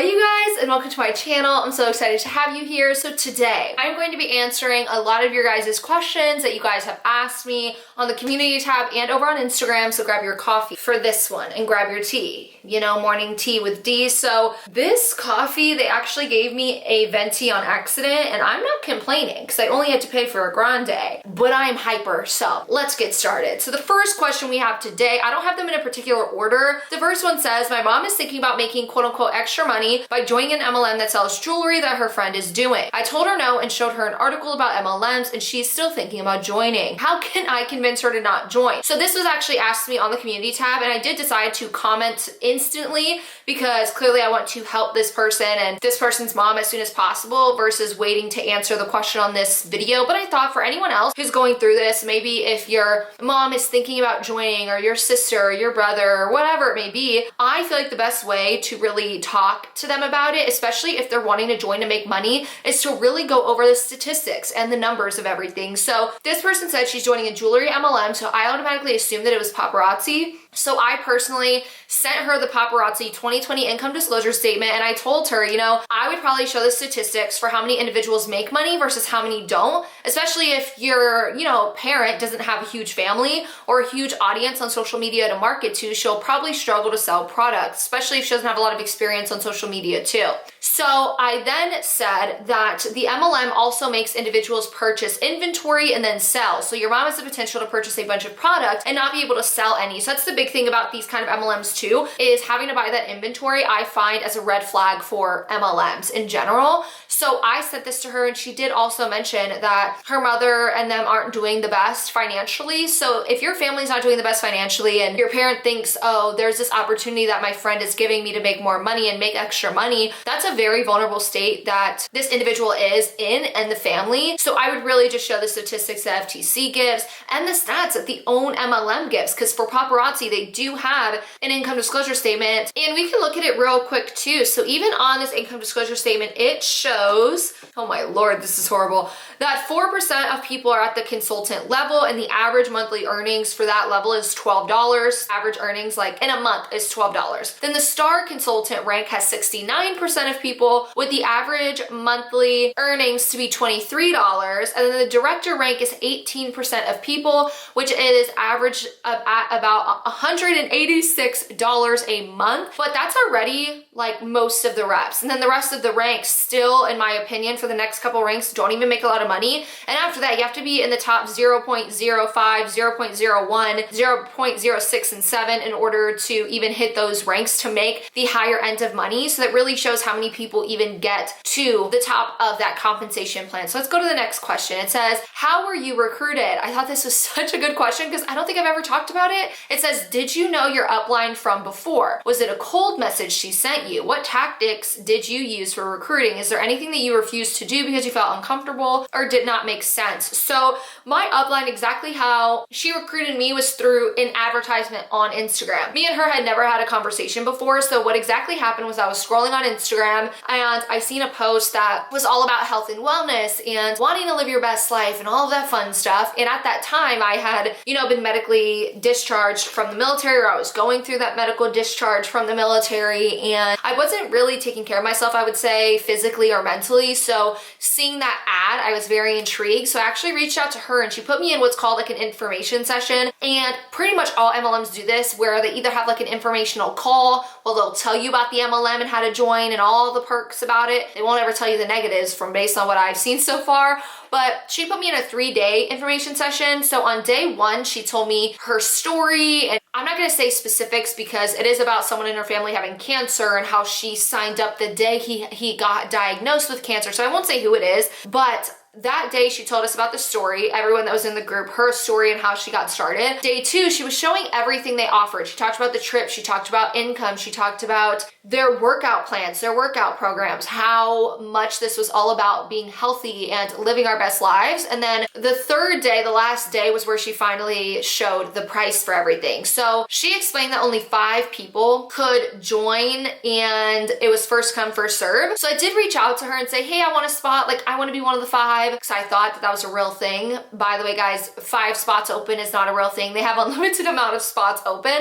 you guys, and welcome to my channel. I'm so excited to have you here. So today I'm going to be answering a lot of your guys' questions that you guys have asked me on the community tab and over on Instagram. So grab your coffee for this one and grab your tea, you know, morning tea with D. So this coffee, they actually gave me a venti on accident, and I'm not complaining because I only had to pay for a grande, but I'm hyper. So let's get started. So the first question we have today, I don't have them in a particular order. The first one says, my mom is thinking about making quote unquote extra money by joining an MLM that sells jewelry that her friend is doing. I told her no and showed her an article about MLMs, and she's still thinking about joining. How can I convince her to not join? So this was actually asked me on the community tab, and I did decide to comment instantly because clearly I want to help this person and this person's mom as soon as possible versus waiting to answer the question on this video. But I thought for anyone else who's going through this, maybe if your mom is thinking about joining, or your sister or your brother or whatever it may be, I feel like the best way to really talk to them about it, especially if they're wanting to join to make money, is to really go over the statistics and the numbers of everything. So this person said she's joining a jewelry MLM, so I automatically assumed that it was paparazzi. So I personally sent her the paparazzi 2020 income disclosure statement, and I told her, you know, I would probably show the statistics for how many individuals make money versus how many don't, especially if your, you know, parent doesn't have a huge family or a huge audience on social media to market to. She'll probably struggle to sell products, especially if she doesn't have a lot of experience on social media too. So I then said that the MLM also makes individuals purchase inventory and then sell. So your mom has the potential to purchase a bunch of product and not be able to sell any. So that's the big thing about these kind of MLMs too, is having to buy that inventory, I find as a red flag for MLMs in general. So I said this to her, and she did also mention that her mother and them aren't doing the best financially. So if your family's not doing the best financially and your parent thinks, oh, there's this opportunity that my friend is giving me to make more money and make extra money, that's a very vulnerable state that this individual is in and the family. So I would really just show the statistics that FTC gives and the stats that the own MLM gives, because for paparazzi, they do have an income disclosure statement, and we can look at it real quick too. So even on this income disclosure statement, it shows, oh my Lord, this is horrible, that 4% of people are at the consultant level, and the average monthly earnings for that level is $12. Average earnings like in a month is $12. Then the star consultant rank has 69% of people, with the average monthly earnings to be $23. And then the director rank is 18% of people, which is average at about $186 a month. But that's already like most of the reps. And then the rest of the ranks still, in my opinion, for the next couple ranks, don't even make a lot of money. And after that, you have to be in the top 0.05, 0.01, 0.06, and 7 in order to even hit those ranks to make the higher end of money. So that really shows how many people even get to the top of that compensation plan. So let's go to the next question. It says, how were you recruited? I thought this was such a good question because I don't think I've ever talked about it. It says, did you know your upline from before? Was it a cold message she sent you? What tactics did you use for recruiting? Is there anything that you refused to do because you felt uncomfortable or did not make sense? So my upline, exactly how she recruited me, was through an advertisement on Instagram. Me and her had never had a conversation before. So what exactly happened was I was scrolling on Instagram and I seen a post that was all about health and wellness and wanting to live your best life and all of that fun stuff. And at that time I had, you know, been medically discharged from the military, or I was going through that medical discharge from the military, and I wasn't really taking care of myself, I would say, physically or mentally. So seeing that ad, I was very intrigued. So I actually reached out to her, and she put me in what's called like an information session. And pretty much all MLMs do this, where they either have like an informational call, well, they'll tell you about the MLM and how to join and all the perks about it. They won't ever tell you the negatives from based on what I've seen so far. But she put me in a 3-day information session. So on day 1, she told me her story, and I'm not gonna say specifics because it is about someone in her family having cancer and how she signed up the day he got diagnosed with cancer. So I won't say who it is, but that day she told us about the story, everyone that was in the group, her story and how she got started. Day 2, she was showing everything they offered. She talked about the trip, she talked about income, she talked about their workout plans, their workout programs, how much this was all about being healthy and living our best lives. And then the 3rd day, the last day, was where she finally showed the price for everything. So she explained that only 5 people could join, and it was first come, first serve. So I did reach out to her and say, hey, I want a spot, like I want to be one of the 5. 5 because I thought that was a real thing. By the way, guys, 5 spots open is not a real thing. They have unlimited amount of spots open.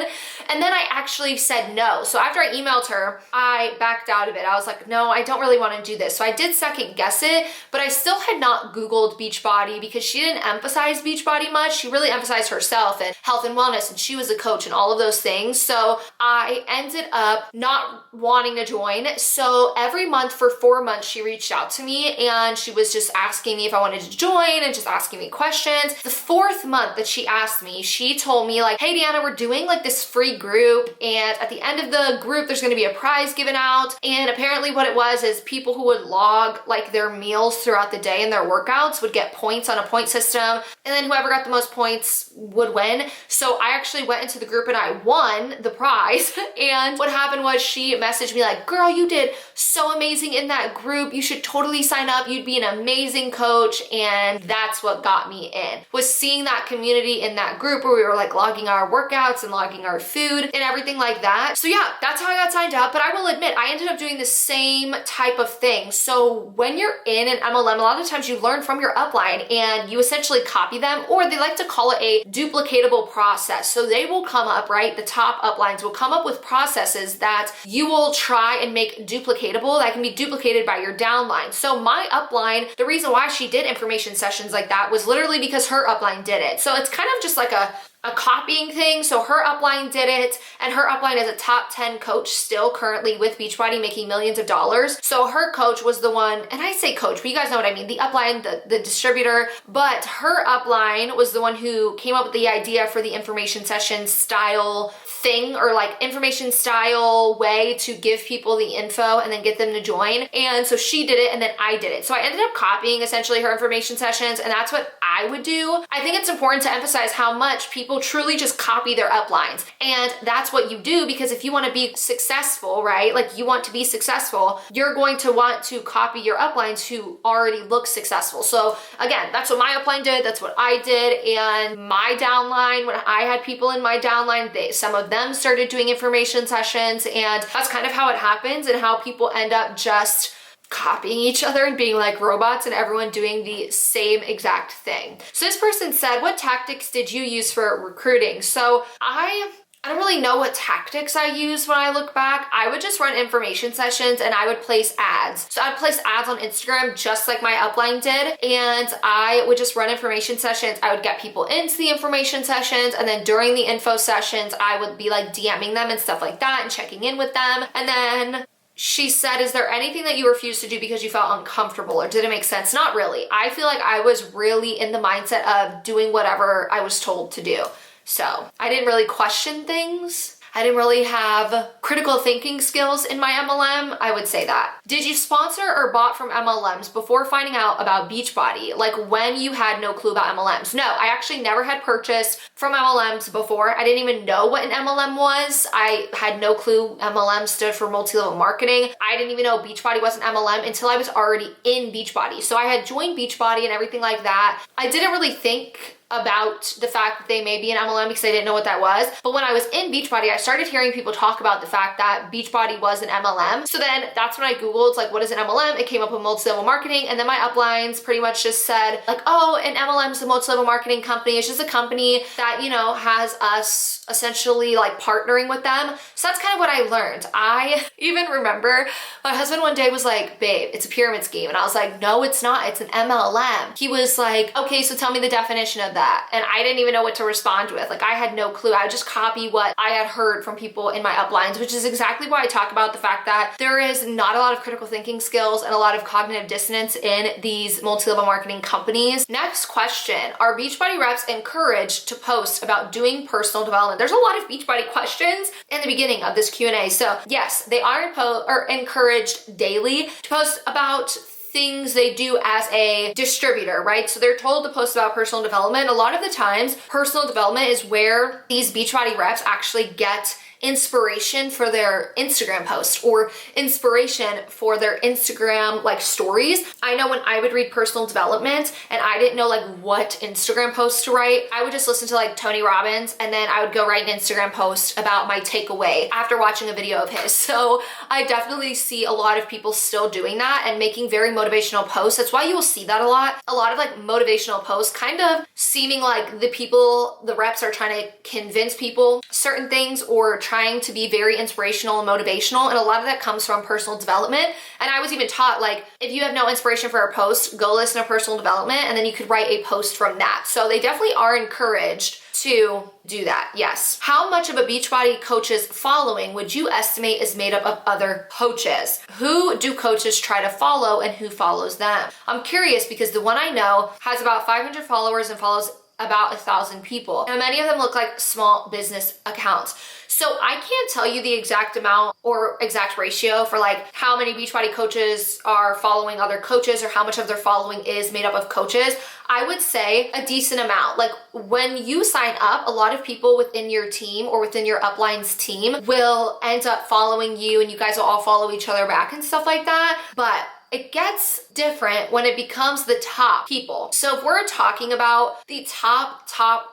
And then I actually said no. So after I emailed her, I backed out of it. I was like, no, I don't really want to do this. So I did second guess it, but I still had not Googled Beachbody because she didn't emphasize Beachbody much. She really emphasized herself and health and wellness, and she was a coach and all of those things. So I ended up not wanting to join. So every month for 4 months, she reached out to me and she was just asking me if I wanted to join and just asking me questions. The 4th month that she asked me, she told me like, hey Deanna, we're doing like this free group, and at the end of the group, there's gonna be a prize given out. And apparently what it was is people who would log like their meals throughout the day and their workouts would get points on a point system. And then whoever got the most points would win. So I actually went into the group and I won the prize. And what happened was she messaged me like, girl, you did so amazing in that group. You should totally sign up. You'd be an amazing coach. And that's what got me in, was seeing that community in that group where we were like logging our workouts and logging our food and everything like that. So yeah, that's how I got signed up. But I will admit, I ended up doing the same type of thing. So when you're in an MLM, a lot of times you learn from your upline and you essentially copy them, or they like to call it a duplicatable process. So they will come up, right? The top uplines will come up with processes that you will try and make duplicatable that can be duplicated by your downline. So my upline, the reason why she did information sessions like that was literally because her upline did it. So it's kind of just like a copying thing. So her upline did it, and her upline is a top 10 coach still currently with Beachbody, making millions of dollars. So her coach was the one, and I say coach, but you guys know what I mean, the upline, the distributor, but her upline was the one who came up with the idea for the information session style thing, or like information style way to give people the info and then get them to join. And so she did it and then I did it. So I ended up copying essentially her information sessions, and that's what I would do. I think it's important to emphasize how much people truly just copy their uplines. And that's what you do, because if you want to be successful, right? Like you want to be successful, you're going to want to copy your uplines who already look successful. So again, that's what my upline did. That's what I did. And my downline, when I had people in my downline, some of them started doing information sessions, and that's kind of how it happens, and how people end up just copying each other and being like robots and everyone doing the same exact thing. So this person said, what tactics did you use for recruiting? So I don't really know what tactics I used when I look back. I would just run information sessions and I would place ads. So I'd place ads on Instagram just like my upline did, and I would just run information sessions. I would get people into the information sessions, and then during the info sessions, I would be like DMing them and stuff like that and checking in with them. And then she said, is there anything that you refused to do because you felt uncomfortable, or did it make sense? Not really. I feel like I was really in the mindset of doing whatever I was told to do. So I didn't really question things. I didn't really have critical thinking skills in my MLM, I would say that. Did you sponsor or bought from MLMs before finding out about Beachbody? Like when you had no clue about MLMs? No, I actually never had purchased from MLMs before. I didn't even know what an MLM was. I had no clue MLM stood for multi-level marketing. I didn't even know Beachbody was an MLM until I was already in Beachbody. So I had joined Beachbody and everything like that. I didn't really think about the fact that they may be an MLM because I didn't know what that was. But when I was in Beachbody, I started hearing people talk about the fact that Beachbody was an MLM. So then that's when I Googled like, what is an MLM? It came up with multi-level marketing. And then my uplines pretty much just said like, oh, an MLM is a multi-level marketing company. It's just a company that, you know, has us essentially like partnering with them. So that's kind of what I learned. I even remember my husband one day was like, babe, it's a pyramid scheme. And I was like, no, it's not. It's an MLM. He was like, okay, so tell me the definition of that. And I didn't even know what to respond with. Like I had no clue. I would just copy what I had heard from people in my uplines, which is exactly why I talk about the fact that there is not a lot of critical thinking skills and a lot of cognitive dissonance in these multi-level marketing companies. Next question, are Beachbody reps encouraged to post about doing personal development? There's a lot of Beachbody questions in the beginning of this Q&A. So yes, they are encouraged daily to post about things they do as a distributor, right? So they're told to post about personal development. A lot of the times, personal development is where these Beachbody reps actually get inspiration for their Instagram post or inspiration for their Instagram like stories. I know when I would read personal development and I didn't know like what Instagram post to write, I would just listen to like Tony Robbins and then I would go write an Instagram post about my takeaway after watching a video of his. So I definitely see a lot of people still doing that and making very motivational posts. That's why you will see that a lot. A lot of like motivational posts kind of seeming like the reps are trying to convince people certain things or trying to be very inspirational and motivational. And a lot of that comes from personal development. And I was even taught like, if you have no inspiration for a post, go listen to personal development and then you could write a post from that. So they definitely are encouraged to do that, yes. How much of a Beachbody coach's following would you estimate is made up of other coaches? Who do coaches try to follow and who follows them? I'm curious because the one I know has about 500 followers and follows about 1,000 people. And many of them look like small business accounts. So I can't tell you the exact amount or exact ratio for like how many Beachbody coaches are following other coaches or how much of their following is made up of coaches. I would say a decent amount. Like when you sign up, a lot of people within your team or within your uplines team will end up following you and you guys will all follow each other back and stuff like that. But it gets different when it becomes the top people. So if we're talking about the top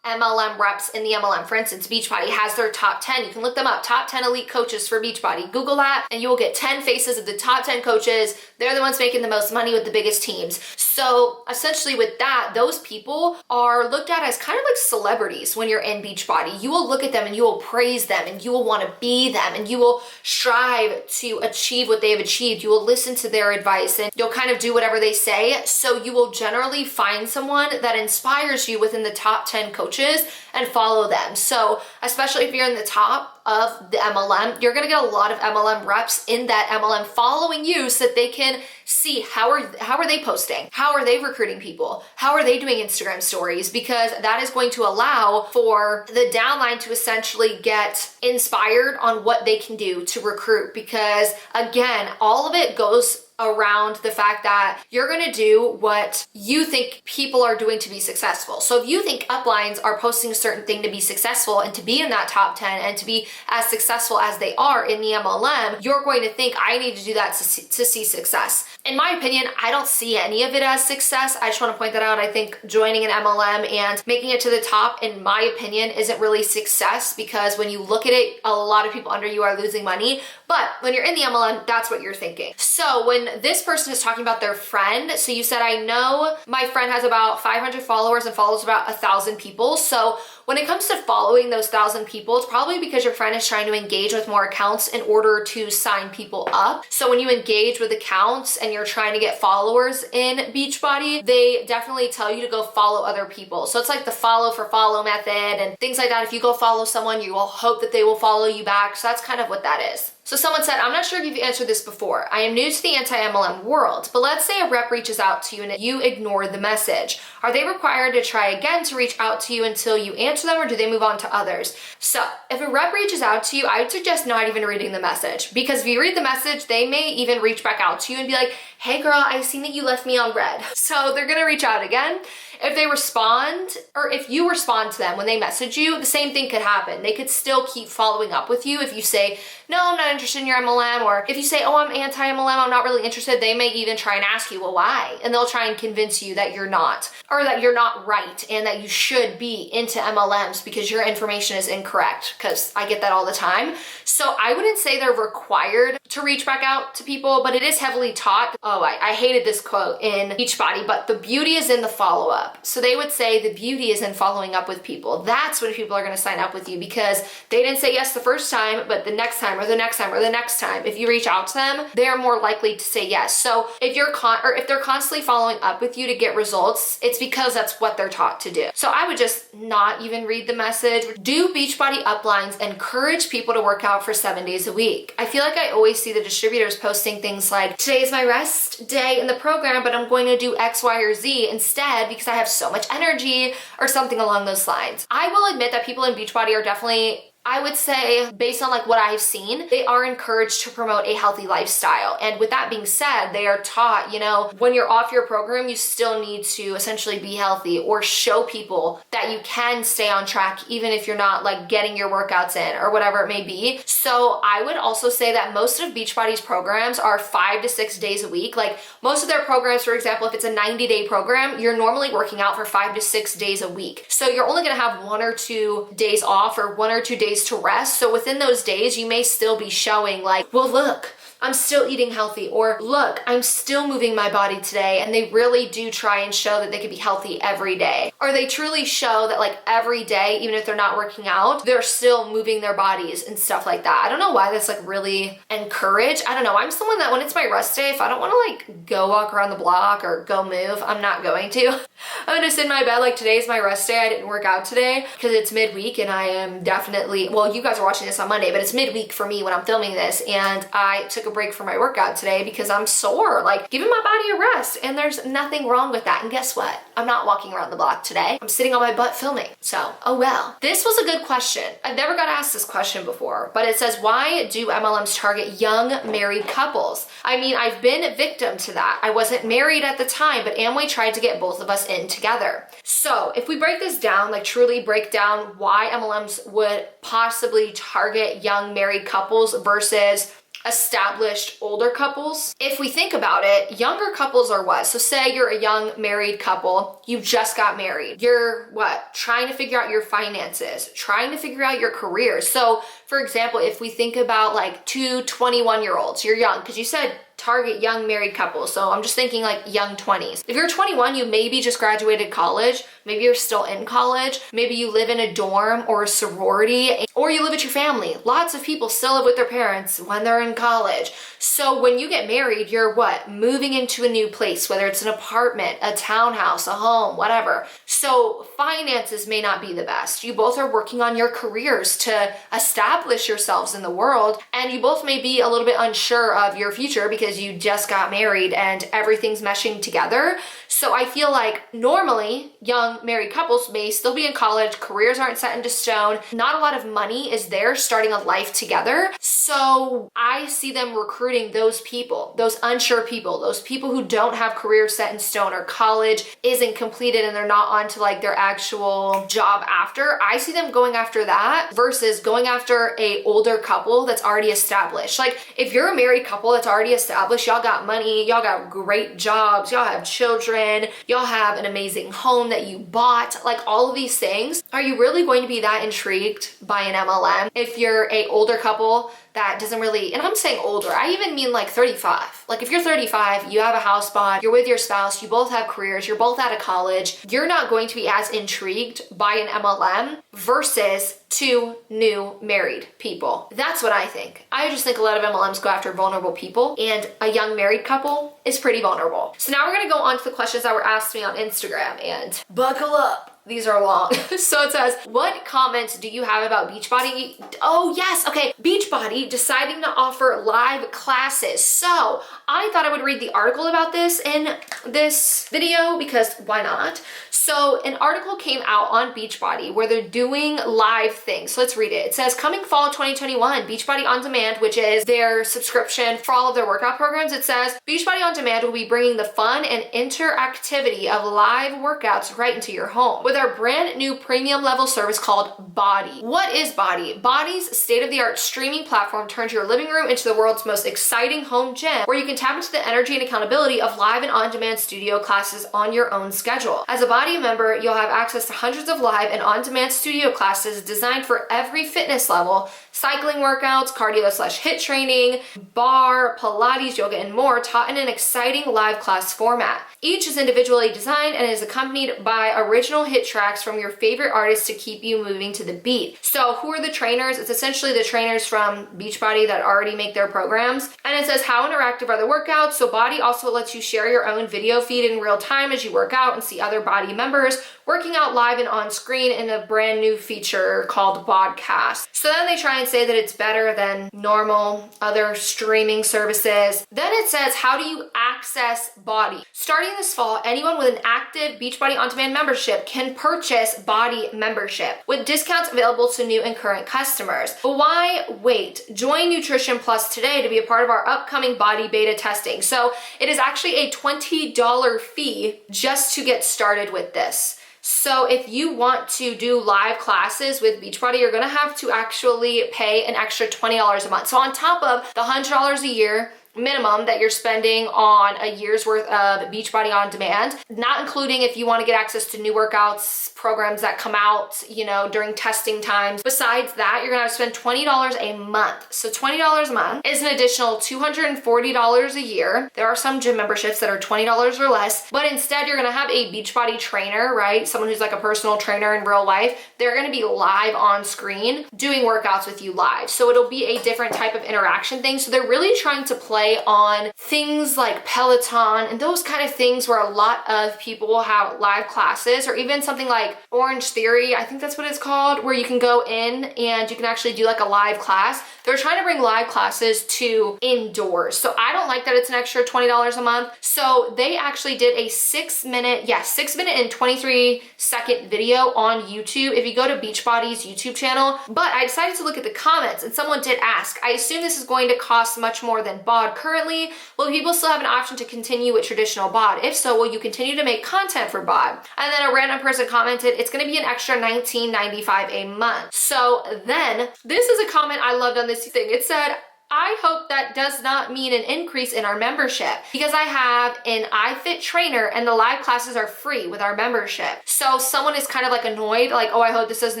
MLM reps in the MLM, for instance, Beachbody has their top 10. You can look them up, top 10 elite coaches for Beachbody. Google that and you will get 10 faces of the top 10 coaches. They're the ones making the most money with the biggest teams. So essentially with that, those people are looked at as kind of like celebrities when you're in Beachbody. You will look at them and you will praise them and you will want to be them and you will strive to achieve what they have achieved. You will listen to their advice and you'll kind of do whatever they say. So you will generally find someone that inspires you within the top 10 coaches and follow them. So especially if you're in the top of the MLM, you're gonna get a lot of MLM reps in that MLM following you so that they can see how are they posting? How are they recruiting people? How are they doing Instagram stories? Because that is going to allow for the downline to essentially get inspired on what they can do to recruit. Because again, all of it goes around the fact that you're gonna do what you think people are doing to be successful. So if you think uplines are posting a certain thing to be successful and to be in that top 10 and to be as successful as they are in the MLM, you're going to think, I need to do that to see success. In my opinion, I don't see any of it as success. I just want to point that out. I think joining an MLM and making it to the top, in my opinion, isn't really success because when you look at it, a lot of people under you are losing money. But when you're in the MLM, that's what you're thinking. So when this person is talking about their friend, so you said, I know my friend has about 500 followers and follows about 1,000 people. So when it comes to following those 1,000 people, it's probably because your friend is trying to engage with more accounts in order to sign people up. So when you engage with accounts and you're trying to get followers in Beachbody, they definitely tell you to go follow other people. So it's like the follow for follow method and things like that. If you go follow someone, you will hope that they will follow you back. So that's kind of what that is. So someone said, I'm not sure if you've answered this before. I am new to the anti-MLM world, but let's say a rep reaches out to you and you ignore the message. Are they required to try again to reach out to you until you answer them, or do they move on to others? So if a rep reaches out to you, I would suggest not even reading the message, because if you read the message, they may even reach back out to you and be like, hey girl, I've seen that you left me on red. So they're gonna reach out again. If they respond, or if you respond to them when they message you, the same thing could happen. They could still keep following up with you. If you say, no, I'm not interested in your MLM, or if you say, oh, I'm anti-MLM, I'm not really interested, they may even try and ask you, well, why? And they'll try and convince you that you're not, or that you're not right, and that you should be into MLMs because your information is incorrect, because I get that all the time. So I wouldn't say they're required to reach back out to people, but it is heavily taught. Oh, I hated this quote in Beachbody, but the beauty is in the follow-up. So they would say the beauty is in following up with people. That's when people are going to sign up with you, because they didn't say yes the first time, but the next time or the next time or the next time, if you reach out to them, they're more likely to say yes. So if if they're constantly following up with you to get results, it's because that's what they're taught to do. So I would just not even read the message. Do Beachbody uplines encourage people to work out for 7 days a week? I feel like I always see the distributors posting things like, today is my rest day in the program, but I'm going to do X, Y, or Z instead because I have so much energy, or something along those lines. I will admit that people in Beachbody are definitely I would say, based on like what I've seen, they are encouraged to promote a healthy lifestyle. And with that being said, they are taught, you know, when you're off your program, you still need to essentially be healthy or show people that you can stay on track even if you're not like getting your workouts in or whatever it may be. So I would also say that most of Beachbody's programs are 5 to 6 days a week. Like most of their programs, for example, if it's a 90-day program, you're normally working out for 5 to 6 days a week. So you're only gonna have 1 or 2 days off or 1 or 2 days to rest. So within those days, you may still be showing like, well, look, I'm still eating healthy, or look, I'm still moving my body today. And they really do try and show that they can be healthy every day. Or they truly show that like every day, even if they're not working out, they're still moving their bodies and stuff like that. I don't know why that's like really encouraged. I don't know. I'm someone that when it's my rest day, if I don't want to like go walk around the block or go move, I'm not going to. I'm gonna sit in my bed. Like today's my rest day. I didn't work out today because it's midweek and I am definitely, well, you guys are watching this on Monday, but it's midweek for me when I'm filming this. And I took a break from my workout today because I'm sore, like giving my body a rest, and there's nothing wrong with that. And guess what? I'm not walking around the block today. I'm sitting on my butt filming. So, oh well. This was a good question. I've never got asked this question before, but it says, why do MLMs target young married couples? I mean, I've been victim to that. I wasn't married at the time, but Amway tried to get both of us in together. So if we break this down, like truly break down why MLMs would possibly target young married couples versus established older couples. If we think about it, younger couples are what? So say you're a young married couple, you just got married. You're what? Trying to figure out your finances, trying to figure out your career. So for example, if we think about like 2 21-year-olds, you're young because you said target young married couples. So I'm just thinking like young 20s. If you're 21, you maybe just graduated college. Maybe you're still in college. Maybe you live in a dorm or a sorority, or you live with your family. Lots of people still live with their parents when they're in college. So when you get married, you're what? Moving into a new place, whether it's an apartment, a townhouse, a home, whatever. So finances may not be the best. You both are working on your careers to establish yourselves in the world, and you both may be a little bit unsure of your future because you just got married and everything's meshing together. So I feel like normally young married couples may still be in college, careers aren't set into stone, not a lot of money is there starting a life together. So I see them recruiting those people, those unsure people, those people who don't have careers set in stone or college isn't completed and they're not on to like their actual job after. I see them going after that versus going after a older couple that's already established. Like if you're a married couple that's already established, y'all got money, y'all got great jobs, y'all have children, y'all have an amazing home that you bought, like all of these things. Are you really going to be that intrigued by an MLM if you're a older couple that doesn't really, and I'm saying older, I even mean like 35. Like if you're 35, you have a house bought, you're with your spouse, you both have careers, you're both out of college, you're not going to be as intrigued by an MLM versus 2 new married people. That's what I think. I just think a lot of MLMs go after vulnerable people, and a young married couple is pretty vulnerable. So now we're gonna go on to the questions that were asked me on Instagram, and buckle up. These are long. So it says, what comments do you have about Beachbody? Oh yes, okay. Beachbody deciding to offer live classes. So I thought I would read the article about this in this video because why not? So an article came out on Beachbody where they're doing live things. So let's read it. It says, coming fall 2021, Beachbody On Demand, which is their subscription for all of their workout programs. It says, Beachbody On Demand will be bringing the fun and interactivity of live workouts right into your home with our brand new premium level service called Bodi. What is Bodi? Bodi's state-of-the-art streaming platform turns your living room into the world's most exciting home gym where you can tap into the energy and accountability of live and on-demand studio classes on your own schedule. As a Bodi member, you'll have access to hundreds of live and on-demand studio classes designed for every fitness level, cycling workouts, cardio/HIIT training, bar, Pilates, yoga, and more, taught in an exciting live class format. Each is individually designed and is accompanied by original HIIT tracks from your favorite artists to keep you moving to the beat. So who are the trainers? It's essentially the trainers from Beachbody that already make their programs. And it says, how interactive are the workouts? So Bodi also lets you share your own video feed in real time as you work out and see other Bodi members working out live and on screen in a brand new feature called Podcast. So then they try and say that it's better than normal other streaming services. Then it says, how do you access Bodi? Starting this fall, anyone with an active Beachbody On Demand membership can can purchase Bodi membership with discounts available to new and current customers. But why wait? Join Nutrition Plus today to be a part of our upcoming Bodi beta testing. So it is actually a $20 fee just to get started with this. So if you want to do live classes with Beachbody, you're gonna have to actually pay an extra $20 a month. So on top of the $100 a year minimum that you're spending on a year's worth of Beachbody on demand, not including if you want to get access to new workouts, programs that come out, you know, during testing times. Besides that, you're gonna have to spend $20 a month. So $20 a month is an additional $240 a year. There are some gym memberships that are $20 or less, but instead you're gonna have a Beachbody trainer, right? Someone who's like a personal trainer in real life. They're gonna be live on screen doing workouts with you live. So it'll be a different type of interaction thing. So they're really trying to play on things like Peloton and those kind of things where a lot of people will have live classes, or even something like Orange Theory, I think that's what it's called, where you can go in and you can actually do like a live class. They're trying to bring live classes to indoors. So I don't like that it's an extra $20 a month. So they actually did a 6 minute and 23-second video on YouTube if you go to Beachbody's YouTube channel. But I decided to look at the comments, and someone did ask, I assume this is going to cost much more than BOD currently. Will people still have an option to continue with traditional BOD? If so, will you continue to make content for BOD? And then a random person commented, it's gonna be an extra $19.95 a month. So then, this is a comment I loved on this thing. It said, I hope that does not mean an increase in our membership, because I have an iFit trainer and the live classes are free with our membership. So someone is kind of like annoyed, like, oh, I hope this doesn't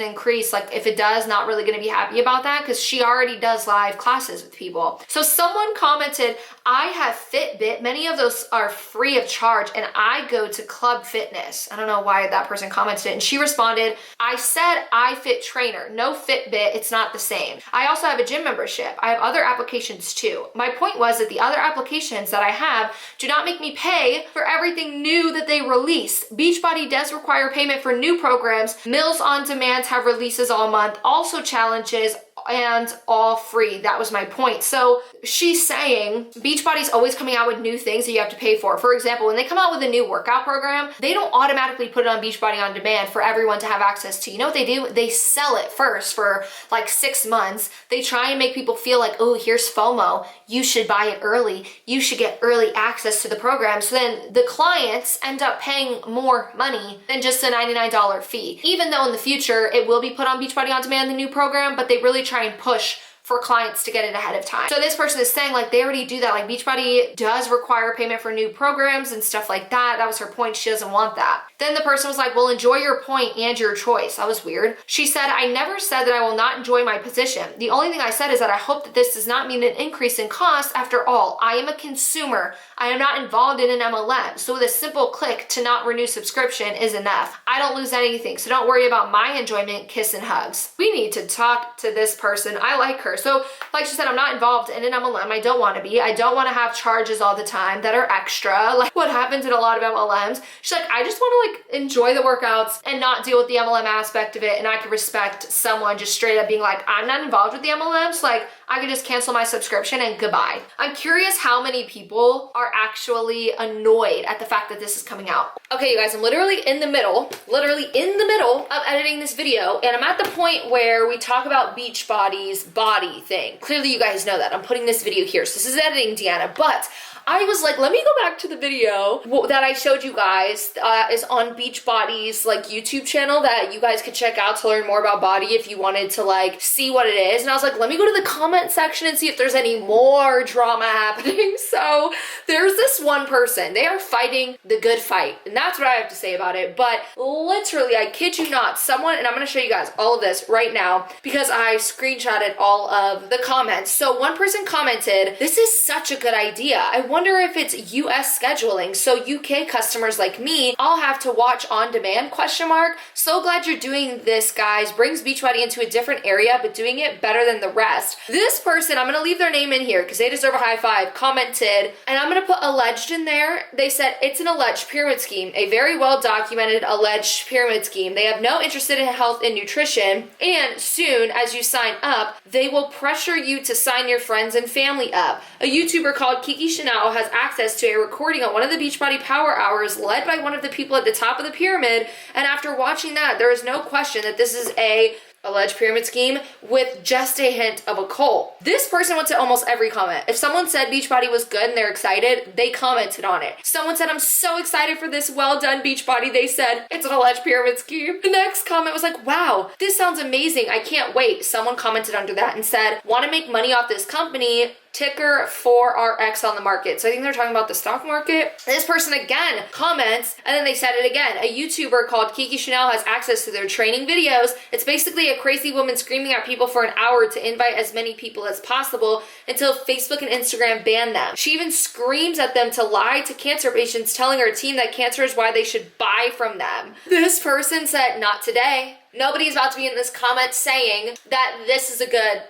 increase. Like if it does, not really gonna be happy about that because she already does live classes with people. So someone commented, I have Fitbit. Many of those are free of charge and I go to Club Fitness. I don't know why that person commented it. And she responded, I said iFit trainer, no Fitbit, it's not the same. I also have a gym membership. I have other applications too. My point was that the other applications that I have do not make me pay for everything new that they release. Beachbody does require payment for new programs. Meals on Demand have releases all month, also challenges, and all free. That was my point. So she's saying Beachbody's always coming out with new things that you have to pay for. For example, when they come out with a new workout program, they don't automatically put it on Beachbody on demand for everyone to have access to. You know what they do? They sell it first for like 6 months. They try and make people feel like, oh, here's FOMO. You should buy it early. You should get early access to the program. So then the clients end up paying more money than just a $99 fee. Even though in the future it will be put on Beachbody on demand, the new program, but they really try and push for clients to get it ahead of time. So this person is saying like they already do that. Like Beachbody does require payment for new programs and stuff like that. That was her point. She doesn't want that. Then the person was like, well, enjoy your point and your choice. That was weird. She said, I never said that I will not enjoy my position. The only thing I said is that I hope that this does not mean an increase in cost. After all, I am a consumer. I am not involved in an MLM. So with a simple click to not renew subscription is enough. I don't lose anything. So don't worry about my enjoyment, kiss and hugs. We need to talk to this person. I like her. So like she said, I'm not involved in an MLM. I don't want to be. I don't want to have charges all the time that are extra. Like what happens in a lot of MLMs. She's like, I just want to like enjoy the workouts and not deal with the MLM aspect of it. And I can respect someone just straight up being like, I'm not involved with the MLMs. So like I could just cancel my subscription and goodbye. I'm curious how many people are actually annoyed at the fact that this is coming out. Okay, you guys, I'm literally in the middle of editing this video, and I'm at the point where we talk about Beachbody's body thing. Clearly you guys know that. I'm putting this video here, so this is editing, Deanna, but I was like, let me go back to the video that I showed you guys is on Beachbody's like YouTube channel that you guys could check out to learn more about Bodi if you wanted to like see what it is. And I was like, let me go to the comment section and see if there's any more drama happening. So there's this one person, they are fighting the good fight. And that's what I have to say about it. But literally, I kid you not, someone, and I'm gonna show you guys all of this right now because I screenshotted all of the comments. So one person commented, this is such a good idea. I wonder if it's US scheduling, so UK customers like me all have to watch on demand, question mark. So glad you're doing this, guys. Brings Beachbody into a different area, but doing it better than the rest. This person, I'm gonna leave their name in here because they deserve a high five, commented, and I'm gonna put alleged in there. They said, it's an alleged pyramid scheme, a very well documented alleged pyramid scheme. They have no interest in health and nutrition, and soon as you sign up, they will pressure you to sign your friends and family up. A YouTuber called Kiki Chanel has access to a recording on one of the Beachbody Power Hours led by one of the people at the top of the pyramid. And after watching that, there is no question that this is a alleged pyramid scheme with just a hint of a cult. This person went to almost every comment. If someone said Beachbody was good and they're excited, they commented on it. Someone said, I'm so excited for this, well done Beachbody. They said, it's an alleged pyramid scheme. The next comment was like, wow, this sounds amazing. I can't wait. Someone commented under that and said, want to make money off this company, ticker 4RX on the market. So I think they're talking about the stock market. This person again comments, and then they said it again. A YouTuber called Kiki Chanel has access to their training videos. It's basically a crazy woman screaming at people for an hour to invite as many people as possible until Facebook and Instagram ban them. She even screams at them to lie to cancer patients, telling her team that cancer is why they should buy from them. This person said, not today. Nobody's about to be in this comment saying that this is a good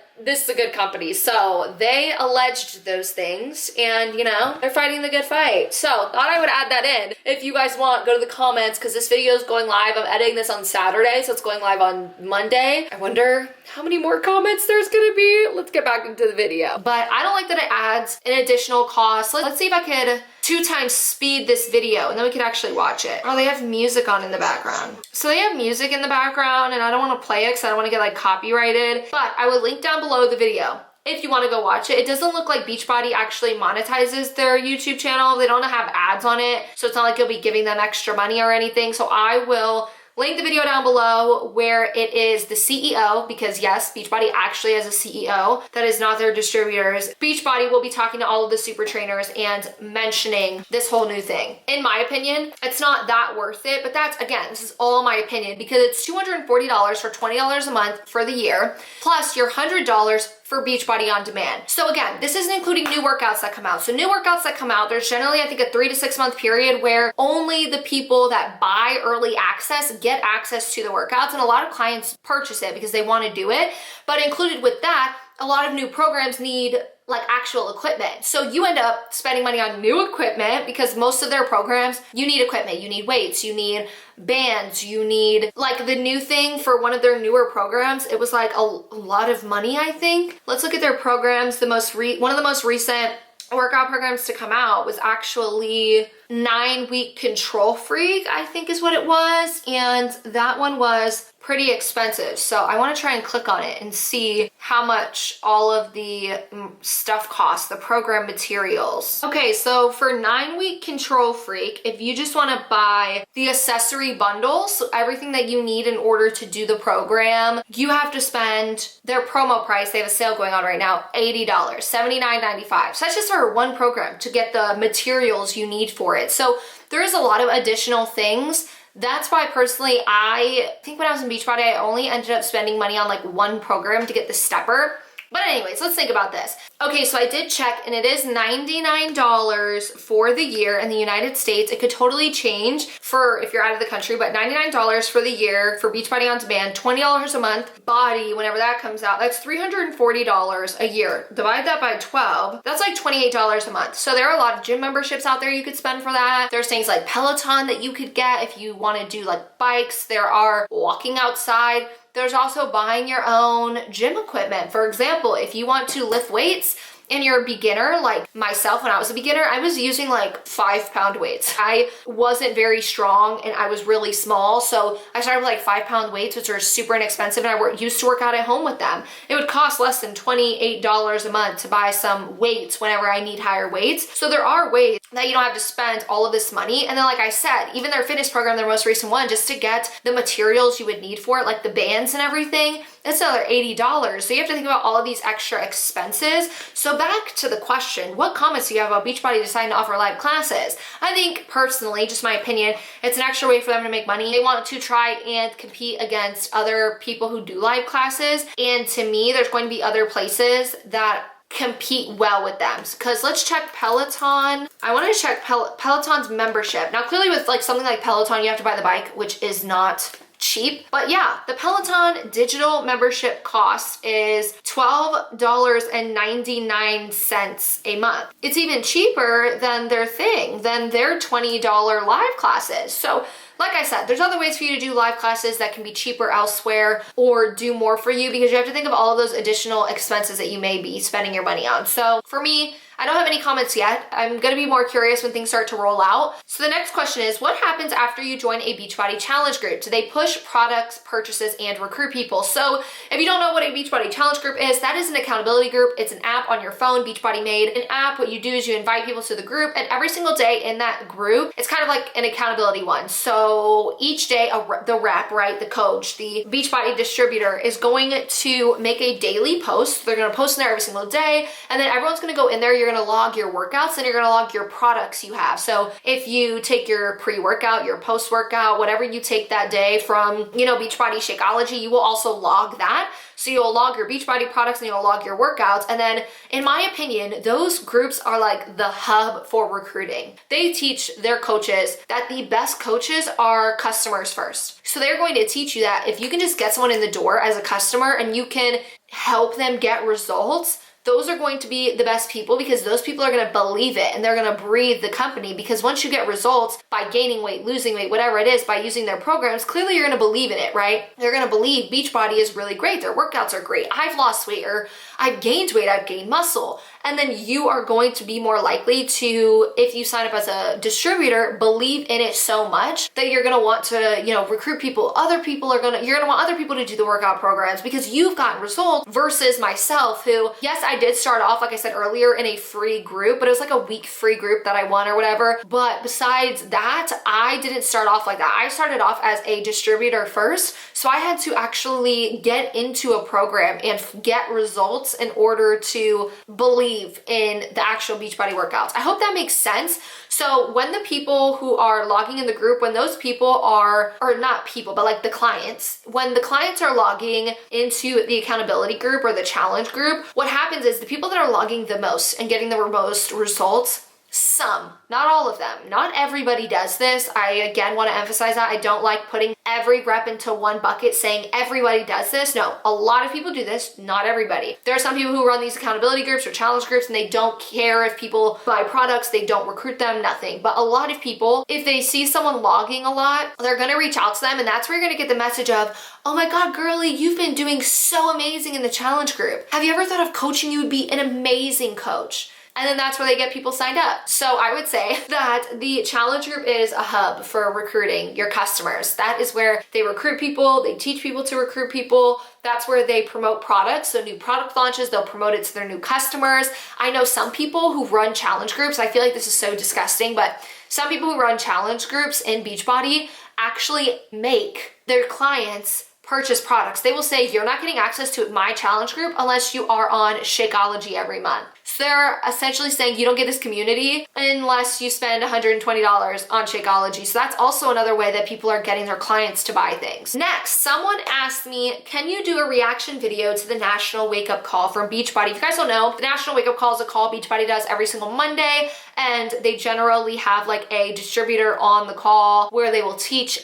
company. So they alleged those things and, you know, they're fighting the good fight. So thought I would add that in. If you guys want, go to the comments because this video is going live. I'm editing this on Saturday, so it's going live on Monday. I wonder how many more comments there's gonna be. Let's get back into the video. But I don't like that it adds an additional cost. Let's see if I could 2 times speed this video and then we could actually watch it. Oh, they have music on in the background. So they have music in the background and I don't want to play it because I don't want to get like copyrighted, but I will link down below the video if you want to go watch it. It doesn't look like Beachbody actually monetizes their YouTube channel. They don't have ads on it, so it's not like you'll be giving them extra money or anything. So I will link the video down below where it is the CEO, because yes, Beachbody actually has a CEO that is not their distributors. Beachbody will be talking to all of the super trainers and mentioning this whole new thing. In my opinion, it's not that worth it, but that's, again, this is all my opinion because it's $240 for $20 a month for the year, plus your $100 for Beachbody on demand. So again, this isn't including new workouts that come out. So new workouts that come out, there's generally, I think, a 3 to 6 month period where only the people that buy early access get access to the workouts. And a lot of clients purchase it because they want to do it. But included with that, a lot of new programs need like actual equipment. So you end up spending money on new equipment because most of their programs, you need equipment, you need weights, you need bands, you need like the new thing for one of their newer programs. It was like a lot of money, I think. Let's look at their programs. One of the most recent workout programs to come out was actually 9-week Control Freak, I think is what it was. And that one was pretty expensive. So I want to try and click on it and see how much all of the stuff costs, the program materials. Okay, so for 9-week Control Freak, if you just want to buy the accessory bundles, so everything that you need in order to do the program, you have to spend their promo price. They have a sale going on right now, $80, $79.95. So that's just for one program to get the materials you need for it. So there is a lot of additional things. That's why personally, I think when I was in Beachbody, I only ended up spending money on like one program to get the stepper. But anyways, let's think about this. Okay, so I did check and it is $99 for the year in the United States. It could totally change for if you're out of the country, but $99 for the year for Beachbody on demand, $20 a month. Body, whenever that comes out, that's $340 a year. Divide that by 12, that's like $28 a month. So there are a lot of gym memberships out there you could spend for that. There's things like Peloton that you could get if you want to do like bikes. There are walking outside. There's also buying your own gym equipment. For example, if you want to lift weights and you're a beginner, like myself, when I was a beginner, I was using like 5-pound weights. I wasn't very strong and I was really small. So I started with like 5-pound weights, which are super inexpensive. And I used to work out at home with them. It would cost less than $28 a month to buy some weights whenever I need higher weights. So there are ways that you don't have to spend all of this money. And then, like I said, even their fitness program, their most recent one, just to get the materials you would need for it, like the bands and everything, it's another $80. So you have to think about all of these extra expenses. So back to the question, what comments do you have about Beachbody deciding to offer live classes? I think personally, just my opinion, it's an extra way for them to make money. They want to try and compete against other people who do live classes. And to me, there's going to be other places that compete well with them. Because let's check Peloton. I want to check Peloton's membership. Now, clearly with like something like Peloton, you have to buy the bike, which is not cheap. But yeah, the Peloton digital membership cost is $12.99 a month. It's even cheaper than their $20 live classes. So like I said, there's other ways for you to do live classes that can be cheaper elsewhere or do more for you, because you have to think of all of those additional expenses that you may be spending your money on. So for me, I don't have any comments yet. I'm gonna be more curious when things start to roll out. So the next question is, what happens after you join a Beachbody challenge group? Do they push products, purchases, and recruit people? So if you don't know what a Beachbody challenge group is, that is an accountability group. It's an app on your phone. Beachbody made an app. What you do is you invite people to the group, and every single day in that group, it's kind of like an accountability one. So each day, the rep, right, the coach, the Beachbody distributor is going to make a daily post. They're gonna post in there every single day, and then everyone's gonna go in there. You're gonna log your workouts, and you're gonna log your products you have. So if you take your pre-workout, your post-workout, whatever you take that day from, Beachbody Shakeology, you will also log that. So you'll log your Beachbody products and you'll log your workouts. And then, in my opinion, those groups are like the hub for recruiting. They teach their coaches that the best coaches are customers first. So they're going to teach you that if you can just get someone in the door as a customer and you can help them get results, those are going to be the best people, because those people are going to believe it and they're going to breathe the company. Because once you get results by gaining weight, losing weight, whatever it is, by using their programs, clearly you're going to believe in it, right? They're going to believe Beachbody is really great. Their workouts are great. I've lost weight, or I've gained weight, I've gained muscle. And then you are going to be more likely to, if you sign up as a distributor, believe in it so much that you're going to want to, recruit people. You're going to want other people to do the workout programs because you've gotten results, versus myself, who, yes, I did start off, like I said earlier, in a free group, but it was like a week free group that I won or whatever. But besides that, I didn't start off like that. I started off as a distributor first. So I had to actually get into a program and get results in order to believe in the actual Beachbody workouts. I hope that makes sense. So when the people who are logging in the group, when those people are, or not people, but like the clients, when the clients are logging into the accountability group or the challenge group, what happens is the people that are logging the most and getting the most results, some, not all of them, not everybody does this. I again want to emphasize that. I don't like putting every rep into one bucket saying everybody does this. No, a lot of people do this, not everybody. There are some people who run these accountability groups or challenge groups and they don't care if people buy products, they don't recruit them, nothing. But a lot of people, if they see someone logging a lot, they're going to reach out to them, and that's where you're going to get the message of, oh my God, girly, you've been doing so amazing in the challenge group. Have you ever thought of coaching? You would be an amazing coach. And then that's where they get people signed up. So I would say that the challenge group is a hub for recruiting your customers. That is where they recruit people, they teach people to recruit people. That's where they promote products. So new product launches, they'll promote it to their new customers. I know some people who run challenge groups, I feel like this is so disgusting, but some people who run challenge groups in Beachbody actually make their clients purchase products. They will say, you're not getting access to my challenge group unless you are on Shakeology every month. So they're essentially saying you don't get this community unless you spend $120 on Shakeology. So that's also another way that people are getting their clients to buy things. Next, someone asked me, can you do a reaction video to the National Wake Up Call from Beachbody? If you guys don't know, the National Wake Up Call is a call Beachbody does every single Monday, and they generally have like a distributor on the call where they will teach,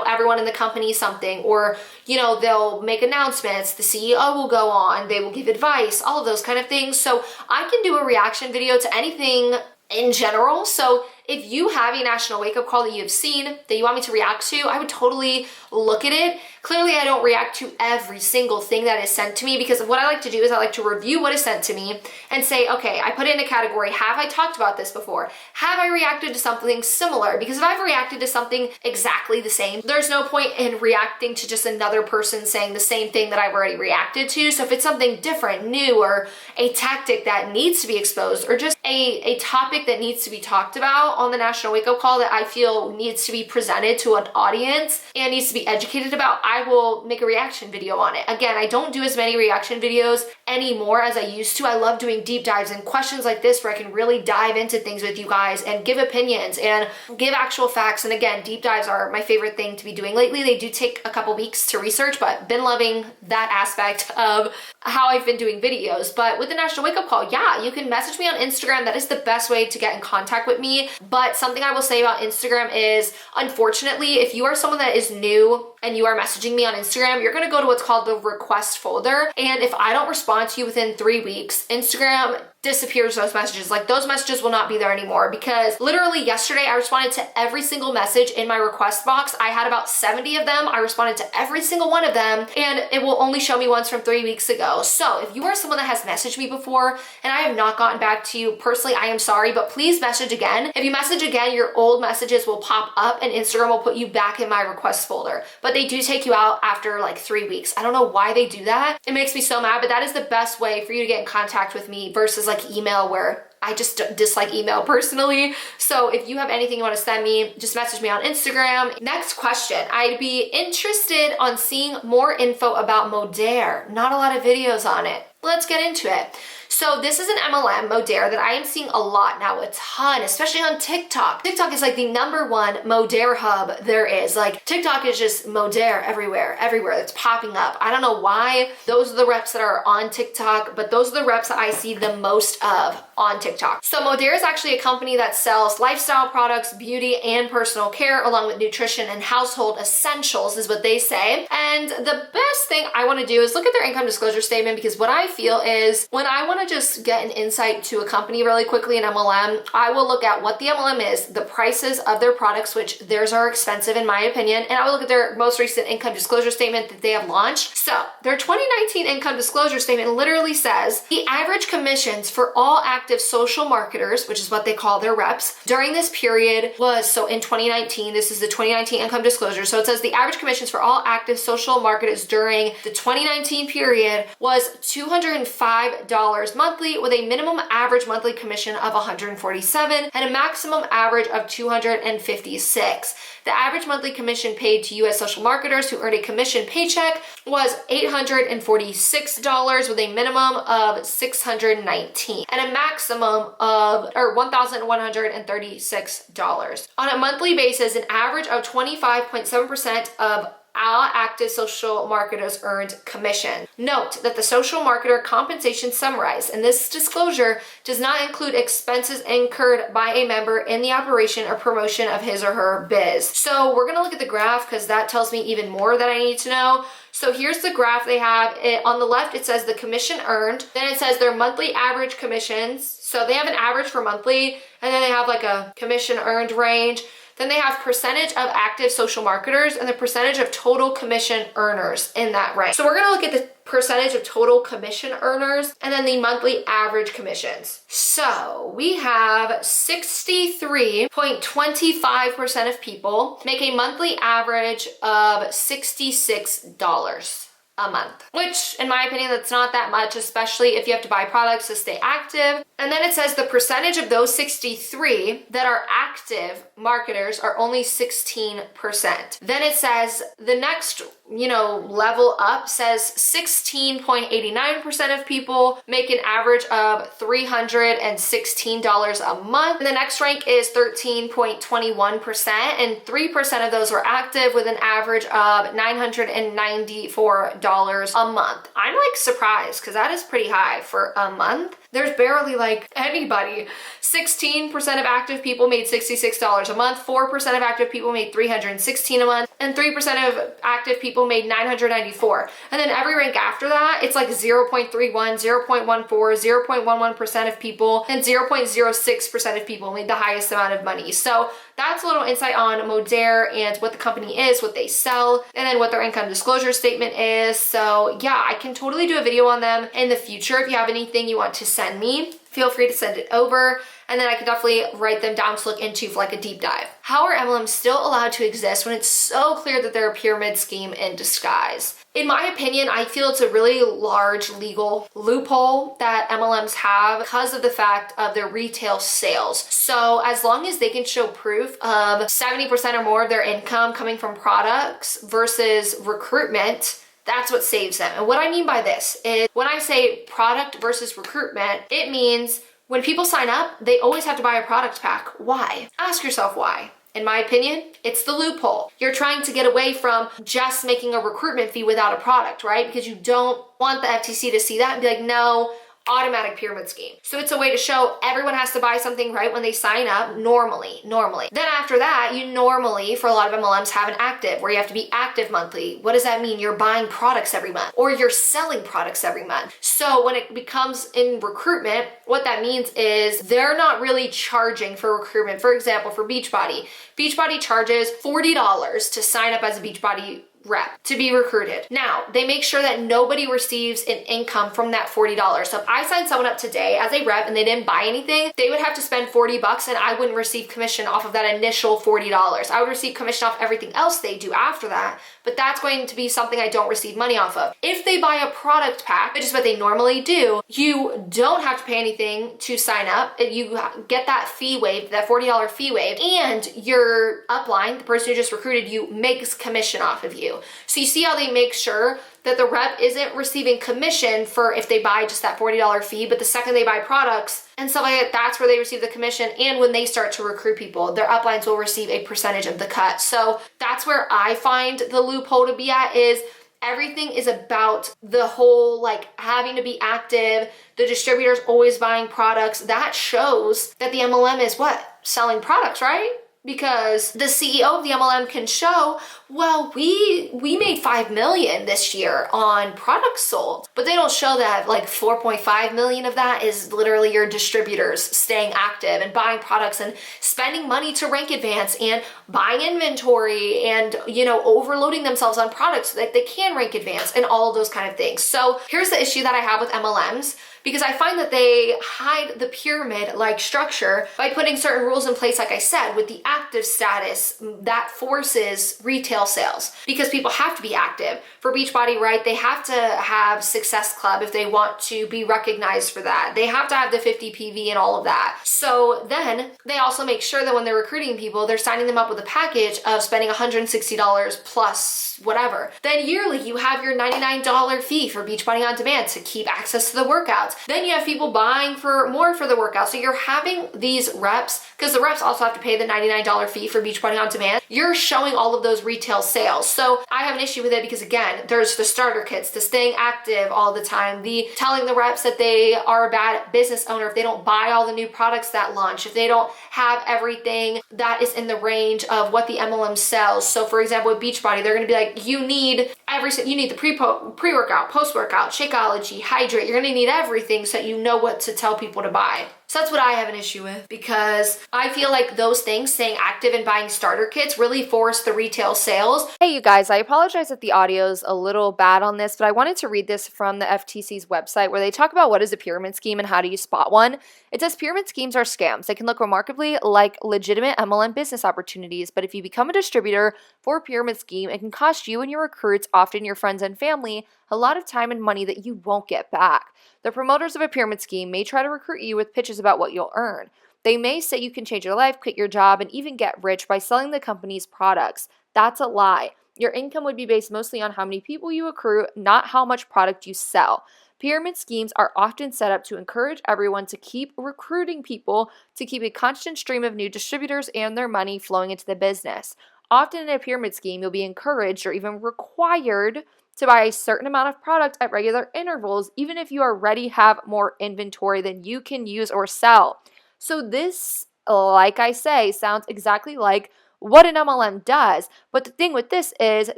everyone in the company something, or, they'll make announcements, the CEO will go on, they will give advice, all of those kind of things. So I can do a reaction video to anything in general. So if you have a National Wake Up Call that you have seen that you want me to react to, I would totally look at it. Clearly, I don't react to every single thing that is sent to me, because what I like to do is I like to review what is sent to me and say, okay, I put it in a category. Have I talked about this before? Have I reacted to something similar? Because if I've reacted to something exactly the same, there's no point in reacting to just another person saying the same thing that I've already reacted to. So if it's something different, new, or a tactic that needs to be exposed, or just a topic that needs to be talked about on the National Wake Up Call that I feel needs to be presented to an audience and needs to be educated about, I will make a reaction video on it. Again, I don't do as many reaction videos anymore as I used to. I love doing deep dives and questions like this where I can really dive into things with you guys and give opinions and give actual facts. And again, deep dives are my favorite thing to be doing lately. They do take a couple weeks to research, but been loving that aspect of how I've been doing videos. But with the National Wake Up Call, yeah, you can message me on Instagram. That is the best way to get in contact with me. But something I will say about Instagram is, unfortunately, if you are someone that is new and you are messaging me on Instagram, you're gonna go to what's called the request folder. And if I don't respond to you within 3 weeks, Instagram disappears those messages. Like, those messages will not be there anymore, because literally yesterday I responded to every single message in my request box. I had about 70 of them. I responded to every single one of them, and it will only show me ones from 3 weeks ago. So if you are someone that has messaged me before and I have not gotten back to you, personally, I am sorry, but please message again. If you message again, your old messages will pop up and Instagram will put you back in my request folder. But they do take you out after like 3 weeks. I don't know why they do that. It makes me so mad, but that is the best way for you to get in contact with me versus like email, where I just dislike email personally. So if you have anything you want to send me, just message me on Instagram. Next question. I'd be interested on seeing more info about Modere. Not a lot of videos on it. Let's get into it. So this is an MLM, Modere, that I am seeing a lot now, a ton, especially on TikTok. TikTok is like the #1 Modere hub there is. Like, TikTok is just Modere everywhere. It's popping up. I don't know why. Those are the reps that are on TikTok, but those are the reps that I see the most of on TikTok. So Modere is actually a company that sells lifestyle products, beauty, and personal care, along with nutrition and household essentials is what they say. And the best thing I want to do is look at their income disclosure statement, because what I feel is when I want to just get an insight to a company really quickly, an MLM, I will look at what the MLM is, the prices of their products, which theirs are expensive in my opinion, and I will look at their most recent income disclosure statement that they have launched. So their 2019 income disclosure statement literally says the average commissions for all active social marketers, which is what they call their reps, during this period was, so in 2019, this is the 2019 income disclosure, so it says the average commissions for all active social marketers during the 2019 period was $205 monthly, with a minimum average monthly commission of $147 and a maximum average of $256. The average monthly commission paid to U.S. social marketers who earned a commission paycheck was $846, with a minimum of $619 and a maximum of $1,136. On a monthly basis, an average of 25.7% of all active social marketers earned commission. Note that the social marketer compensation summarized in this disclosure does not include expenses incurred by a member in the operation or promotion of his or her biz. So we're gonna look at the graph, because that tells me even more that I need to know. So here's the graph they have. On the left, it says the commission earned. Then it says their monthly average commissions. So they have an average for monthly, and then they have like a commission earned range. Then they have percentage of active social marketers and the percentage of total commission earners in that range. So we're gonna look at the percentage of total commission earners and then the monthly average commissions. So we have 63.25% of people make a monthly average of $66 a month, which in my opinion, that's not that much, especially if you have to buy products to stay active. And then it says the percentage of those 63 that are active marketers are only 16%. Then it says the next, level up says 16.89% of people make an average of $316 a month. And the next rank is 13.21%, and 3% of those were active with an average of $994 a month. I'm like surprised, because that is pretty high for a month. There's barely like anybody. 16% of active people made $66 a month, 4% of active people made $316 a month, and 3% of active people made $994. And then every rank after that, it's like 0.31, 0.14, 0.11% of people, and 0.06% of people made the highest amount of money. So that's a little insight on Modere and what the company is, what they sell, and then what their income disclosure statement is. So yeah, I can totally do a video on them in the future. If you have anything you want to send me, feel free to send it over, and then I can definitely write them down to look into for like a deep dive. How are MLMs still allowed to exist when it's so clear that they're a pyramid scheme in disguise? In my opinion, I feel it's a really large legal loophole that MLMs have because of the fact of their retail sales. So as long as they can show proof of 70% or more of their income coming from products versus recruitment, that's what saves them. And what I mean by this is when I say product versus recruitment, it means when people sign up, they always have to buy a product pack. Why? Ask yourself why. In my opinion, it's the loophole. You're trying to get away from just making a recruitment fee without a product, right? Because you don't want the FTC to see that and be like, no, automatic pyramid scheme. So it's a way to show everyone has to buy something right when they sign up normally. Then after that, you normally, for a lot of MLMs, have an active where you have to be active monthly. What does that mean? You're buying products every month or you're selling products every month. So when it becomes in recruitment, what that means is they're not really charging for recruitment. For example, for Beachbody, Beachbody charges $40 to sign up as a Beachbody rep to be recruited. Now, they make sure that nobody receives an income from that $40. So if I signed someone up today as a rep and they didn't buy anything, they would have to spend $40 and I wouldn't receive commission off of that initial $40. I would receive commission off everything else they do after that, but that's going to be something I don't receive money off of. If they buy a product pack, which is what they normally do, you don't have to pay anything to sign up. You get that fee waived, that $40 fee waived, and your upline, the person who just recruited you, makes commission off of you. So you see how they make sure that the rep isn't receiving commission for if they buy just that $40 fee, but the second they buy products and stuff like that, that's where they receive the commission. And when they start to recruit people, their uplines will receive a percentage of the cut. So that's where I find the loophole to be at, is everything is about the whole like having to be active. The distributor's always buying products. That shows that the MLM is what? Selling products, right? Because the CEO of the MLM can show, well, we made 5 million this year on products sold, but they don't show that like 4.5 million of that is literally your distributors staying active and buying products and spending money to rank advance and buying inventory and, you know, overloading themselves on products so that they can rank advance and all of those kind of things. So here's the issue that I have with MLMs, because I find that they hide the pyramid-like structure by putting certain rules in place, like I said, with the active status that forces retail sales, because people have to be active. For Beachbody, right, they have to have Success Club if they want to be recognized for that. They have to have the 50 PV and all of that. So then they also make sure that when they're recruiting people, they're signing them up with a package of spending $160 plus whatever. Then yearly, you have your $99 fee for Beachbody On Demand to keep access to the workouts. Then you have people buying for more for the workout. So you're having these reps, because the reps also have to pay the $99 fee for Beachbody On Demand. You're showing all of those retail sales. So I have an issue with it because, again, there's the starter kits, the staying active all the time, the telling the reps that they are a bad business owner if they don't buy all the new products that launch, if they don't have everything that is in the range of what the MLM sells. So for example, with Beachbody, they're going to be like, you need the pre-workout, post-workout, Shakeology, hydrate. You're going to need everything so that you know what to tell people to buy. So that's what I have an issue with, because I feel like those things, staying active and buying starter kits, really force the retail sales. Hey, you guys, I apologize if the audio's a little bad on this, but I wanted to read this from the FTC's website where they talk about what is a pyramid scheme and how do you spot one. It says pyramid schemes are scams. They can look remarkably like legitimate MLM business opportunities, but if you become a distributor for a pyramid scheme, it can cost you and your recruits, often your friends and family, a lot of time and money that you won't get back. The promoters of a pyramid scheme may try to recruit you with pitches about what you'll earn. They may say you can change your life, quit your job, and even get rich by selling the company's products. That's a lie. Your income would be based mostly on how many people you accrue, not how much product you sell. Pyramid schemes are often set up to encourage everyone to keep recruiting people, to keep a constant stream of new distributors and their money flowing into the business. Often in a pyramid scheme, you'll be encouraged or even required to buy a certain amount of product at regular intervals, even if you already have more inventory than you can use or sell. So this, like I say, sounds exactly like what an MLM does. But the thing with this is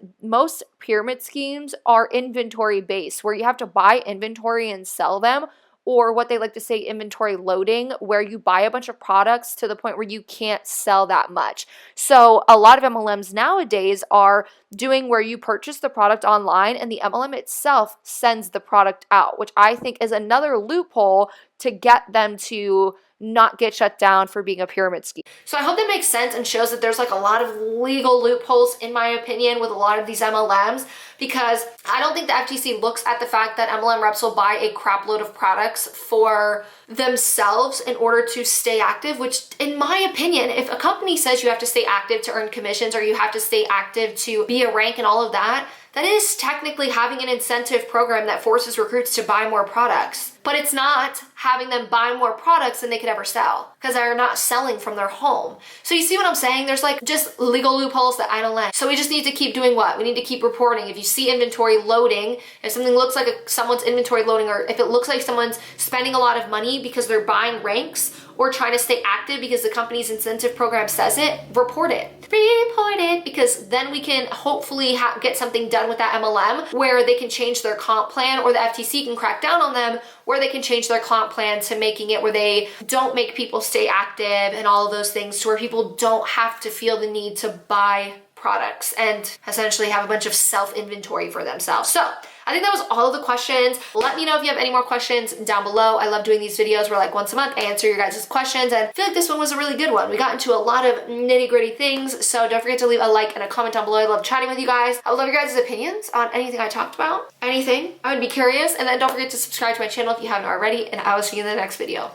most pyramid schemes are inventory based, where you have to buy inventory and sell them, or what they like to say, inventory loading, where you buy a bunch of products to the point where you can't sell that much. So a lot of MLMs nowadays are doing where you purchase the product online and the MLM itself sends the product out, which I think is another loophole to get them to not get shut down for being a pyramid scheme. So I hope that makes sense and shows that there's like a lot of legal loopholes, in my opinion, with a lot of these MLMs, because I don't think the FTC looks at the fact that MLM reps will buy a crap load of products for themselves in order to stay active, which in my opinion, if a company says you have to stay active to earn commissions or you have to stay active to be a rank and all of that, that is technically having an incentive program that forces recruits to buy more products. but it's not having them buy more products than they could ever sell because they're not selling from their home. So you see what I'm saying? There's like just legal loopholes that I don't like. So we just need to keep doing what? We need to keep reporting. If you see inventory loading, if something looks like someone's inventory loading, or if it looks like someone's spending a lot of money because they're buying ranks or trying to stay active because the company's incentive program says it, report it. Report it, because then we can hopefully get something done with that MLM where they can change their comp plan, or the FTC can crack down on them where they can change their comp plan to making it where they don't make people stay active and all of those things, to where people don't have to feel the need to buy products and essentially have a bunch of self-inventory for themselves. So I think that was all of the questions. Let me know if you have any more questions down below. I love doing these videos where like once a month I answer your guys' questions, and I feel like this one was a really good one. We got into a lot of nitty-gritty things, so don't forget to leave a like and a comment down below. I love chatting with you guys. I would love your guys' opinions on anything I talked about. Anything. I would be curious. And then don't forget to subscribe to my channel if you haven't already, and I will see you in the next video.